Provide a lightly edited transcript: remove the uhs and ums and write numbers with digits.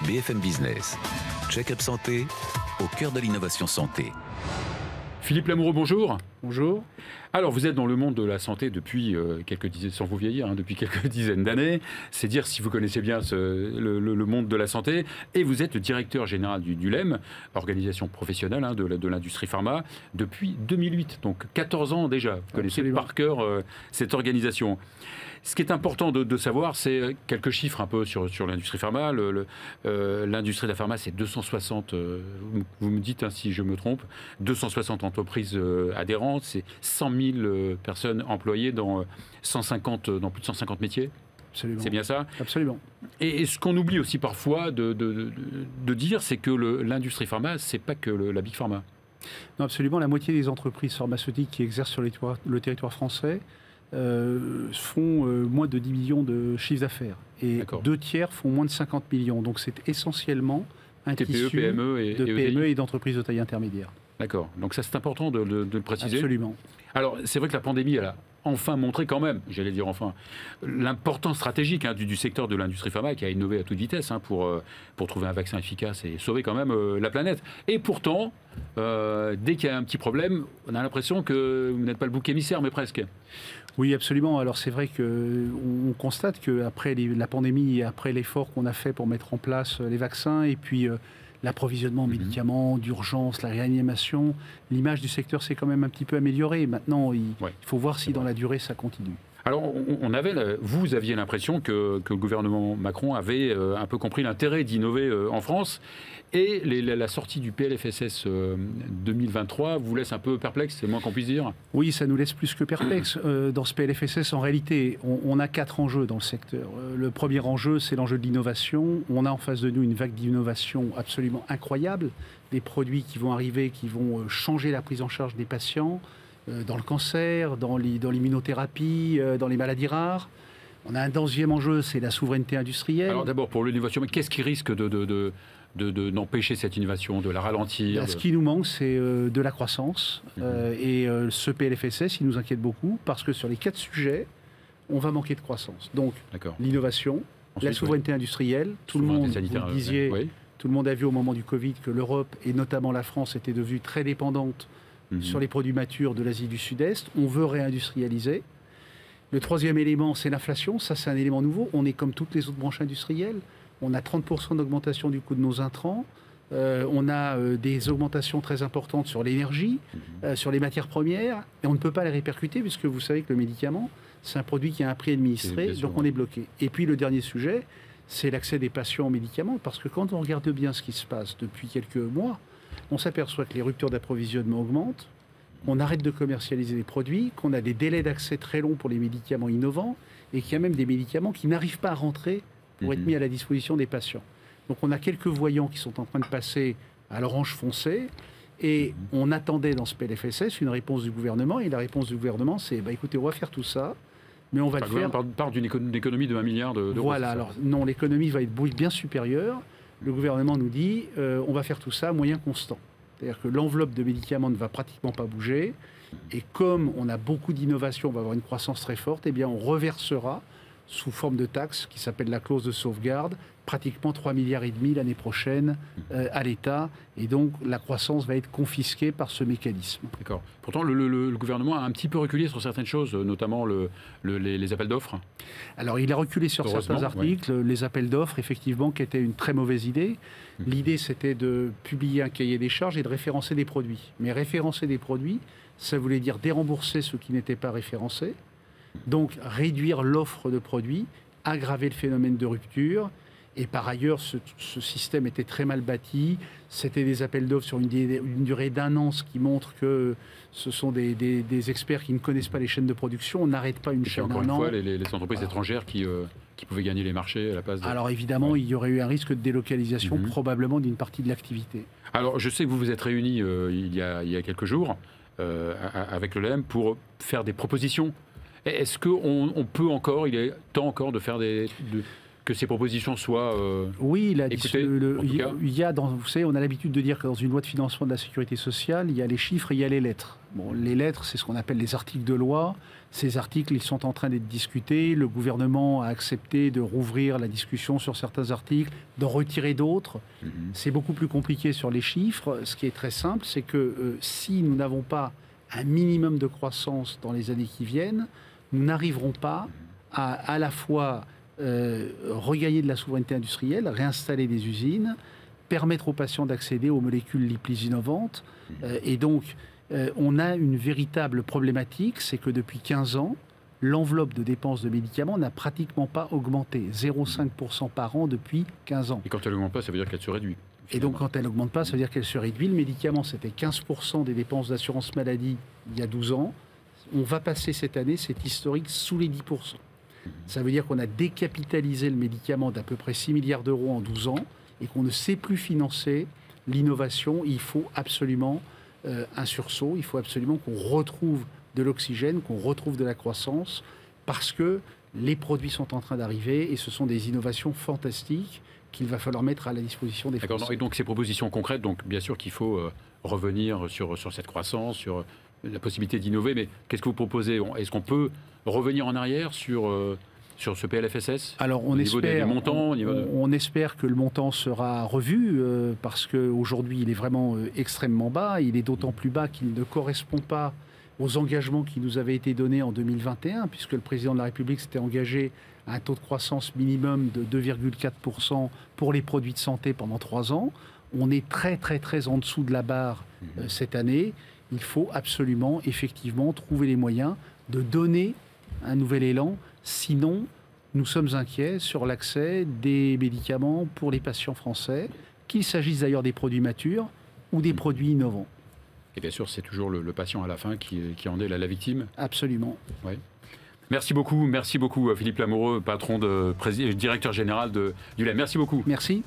BFM Business. Check-up santé, au cœur de l'innovation santé. Philippe Lamoureux, bonjour. Bonjour. Alors, vous êtes dans le monde de la santé depuis quelques dizaines, sans vous vieillir, depuis quelques dizaines d'années. C'est dire si vous connaissez bien le monde de la santé. Et vous êtes le directeur général du LEM, organisation professionnelle de l'industrie pharma, depuis 2008. Donc 14 ans déjà. Vous connaissez par cœur cette organisation. Ce qui est important de savoir, c'est quelques chiffres un peu sur l'industrie pharma. L'industrie de la pharma, c'est 260, vous me dites si je me trompe, 260 entreprises adhérentes, c'est 100 000 personnes employées dans plus de 150 métiers. Absolument. C'est bien ça? Absolument. Et ce qu'on oublie aussi parfois de dire, c'est que l'industrie pharma, c'est pas que la Big Pharma. Non, absolument. La moitié des entreprises pharmaceutiques qui exercent sur le territoire français font moins de 10 millions de chiffres d'affaires. Et 2 tiers font moins de 50 millions. Donc c'est essentiellement un tissu PME de PME et d'entreprises de taille intermédiaire. D'accord. Donc ça, c'est important de le préciser. Absolument. Alors, c'est vrai que la pandémie, elle a enfin montré quand même, j'allais dire enfin, l'importance stratégique du secteur de l'industrie pharma qui a innové à toute vitesse pour trouver un vaccin efficace et sauver quand même la planète. Et pourtant, dès qu'il y a un petit problème, on a l'impression que vous n'êtes pas le bouc émissaire, mais presque. Oui, absolument. Alors c'est vrai qu'on constate qu'après la pandémie et après l'effort qu'on a fait pour mettre en place les vaccins et puis l'approvisionnement en médicaments, d'urgence, la réanimation, l'image du secteur s'est quand même un petit peu améliorée. Maintenant, il faut voir si dans la durée ça continue. Alors, vous aviez l'impression que le gouvernement Macron avait un peu compris l'intérêt d'innover en France. Et la sortie du PLFSS 2023 vous laisse un peu perplexe, c'est le moins qu'on puisse dire? Oui, ça nous laisse plus que perplexe. Dans ce PLFSS, en réalité, on a 4 enjeux dans le secteur. Le premier enjeu, c'est l'enjeu de l'innovation. On a en face de nous une vague d'innovation absolument incroyable. Des produits qui vont arriver, qui vont changer la prise en charge des patients, dans le cancer, dans l'immunothérapie, dans les maladies rares. On a un deuxième enjeu, c'est la souveraineté industrielle. Alors d'abord, pour l'innovation, mais qu'est-ce qui risque d'empêcher cette innovation, de la ralentir? Ce qui nous manque, c'est de la croissance. Et ce PLFSS, il nous inquiète beaucoup, parce que sur les 4 sujets, on va manquer de croissance. Donc, l'innovation, la souveraineté industrielle, tout le monde, vous le disiez, tout le monde a vu au moment du Covid que l'Europe, et notamment la France, était devenue très dépendante sur les produits matures de l'Asie du Sud-Est. On veut réindustrialiser. Le troisième élément, c'est l'inflation. Ça, c'est un élément nouveau. On est comme toutes les autres branches industrielles. On a 30% d'augmentation du coût de nos intrants. On a des augmentations très importantes sur l'énergie, sur les matières premières. Et on ne peut pas les répercuter, puisque vous savez que le médicament, c'est un produit qui a un prix administré. Donc on est bloqué. Et puis le dernier sujet, c'est l'accès des patients aux médicaments. Parce que quand on regarde bien ce qui se passe depuis quelques mois, on s'aperçoit que les ruptures d'approvisionnement augmentent, on arrête de commercialiser les produits, qu'on a des délais d'accès très longs pour les médicaments innovants et qu'il y a même des médicaments qui n'arrivent pas à rentrer pour être mis à la disposition des patients. Donc on a quelques voyants qui sont en train de passer à l'orange foncé et on attendait dans ce PLFSS une réponse du gouvernement et la réponse du gouvernement c'est écoutez, on va faire tout ça, mais on va le faire... On parle d'une économie de 1 milliard d'euros. Voilà, alors non, l'économie va être bien supérieure. Le gouvernement nous dit on va faire tout ça à moyen constant. C'est-à-dire que l'enveloppe de médicaments ne va pratiquement pas bouger. Et comme on a beaucoup d'innovation, on va avoir une croissance très forte, eh bien on reversera sous forme de taxe qui s'appelle la clause de sauvegarde, pratiquement 3,5 milliards l'année prochaine à l'État. Et donc la croissance va être confisquée par ce mécanisme. D'accord. Pourtant, le gouvernement a un petit peu reculé sur certaines choses, notamment les appels d'offres. Alors il a reculé sur certains articles, les appels d'offres, effectivement, qui étaient une très mauvaise idée. L'idée, c'était de publier un cahier des charges et de référencer des produits. Mais référencer des produits, ça voulait dire dérembourser ceux qui n'étaient pas référencés. Donc réduire l'offre de produits, aggraver le phénomène de rupture. Et par ailleurs, ce système était très mal bâti. C'était des appels d'offres sur une durée d'1 an, ce qui montre que ce sont des experts qui ne connaissent pas les chaînes de production. On n'arrête pas une chaîne d'un an. Encore une fois, les entreprises étrangères qui pouvaient gagner les marchés à la place de... Alors évidemment, il y aurait eu un risque de délocalisation probablement d'une partie de l'activité. Alors je sais que vous vous êtes réunis il y a quelques jours avec le LEM pour faire des propositions. Est-ce qu'on peut encore, il est temps encore de faire que ces propositions soient oui, écoutées, vous savez, on a l'habitude de dire que dans une loi de financement de la sécurité sociale, il y a les chiffres et il y a les lettres. Bon, les lettres, c'est ce qu'on appelle les articles de loi. Ces articles, ils sont en train d'être discutés. Le gouvernement a accepté de rouvrir la discussion sur certains articles, d'en retirer d'autres. C'est beaucoup plus compliqué sur les chiffres. Ce qui est très simple, c'est que si nous n'avons pas un minimum de croissance dans les années qui viennent, nous n'arriverons pas à la fois regagner de la souveraineté industrielle, réinstaller des usines, permettre aux patients d'accéder aux molécules les plus innovantes. Et donc, on a une véritable problématique, c'est que depuis 15 ans, l'enveloppe de dépenses de médicaments n'a pratiquement pas augmenté, 0,5% par an depuis 15 ans. Et quand elle n'augmente pas, ça veut dire qu'elle se réduit. Et donc, quand elle n'augmente pas, ça veut dire qu'elle se réduit. Le médicament, c'était 15% des dépenses d'assurance maladie il y a 12 ans. On va passer cette année, c'est historique, sous les 10%. Ça veut dire qu'on a décapitalisé le médicament d'à peu près 6 milliards d'euros en 12 ans et qu'on ne sait plus financer l'innovation. Il faut absolument un sursaut, il faut absolument qu'on retrouve de l'oxygène, qu'on retrouve de la croissance, parce que les produits sont en train d'arriver et ce sont des innovations fantastiques qu'il va falloir mettre à la disposition des Français. Et donc ces propositions concrètes, donc bien sûr qu'il faut revenir sur cette croissance, sur la possibilité d'innover, mais qu'est-ce que vous proposez? Est-ce qu'on peut revenir en arrière sur ce PLFSS? Alors on espère que le montant sera revu parce qu'aujourd'hui il est vraiment extrêmement bas. Il est d'autant plus bas qu'il ne correspond pas aux engagements qui nous avaient été donnés en 2021, puisque le président de la République s'était engagé à un taux de croissance minimum de 2,4% pour les produits de santé pendant 3 ans. On est très très très en dessous de la barre cette année. Il faut absolument, effectivement, trouver les moyens de donner un nouvel élan. Sinon, nous sommes inquiets sur l'accès des médicaments pour les patients français, qu'il s'agisse d'ailleurs des produits matures ou des produits innovants. Et bien sûr, c'est toujours le patient à la fin qui en est la victime. Absolument. Oui. Merci beaucoup Philippe Lamoureux, directeur général du LEM. Merci beaucoup. Merci.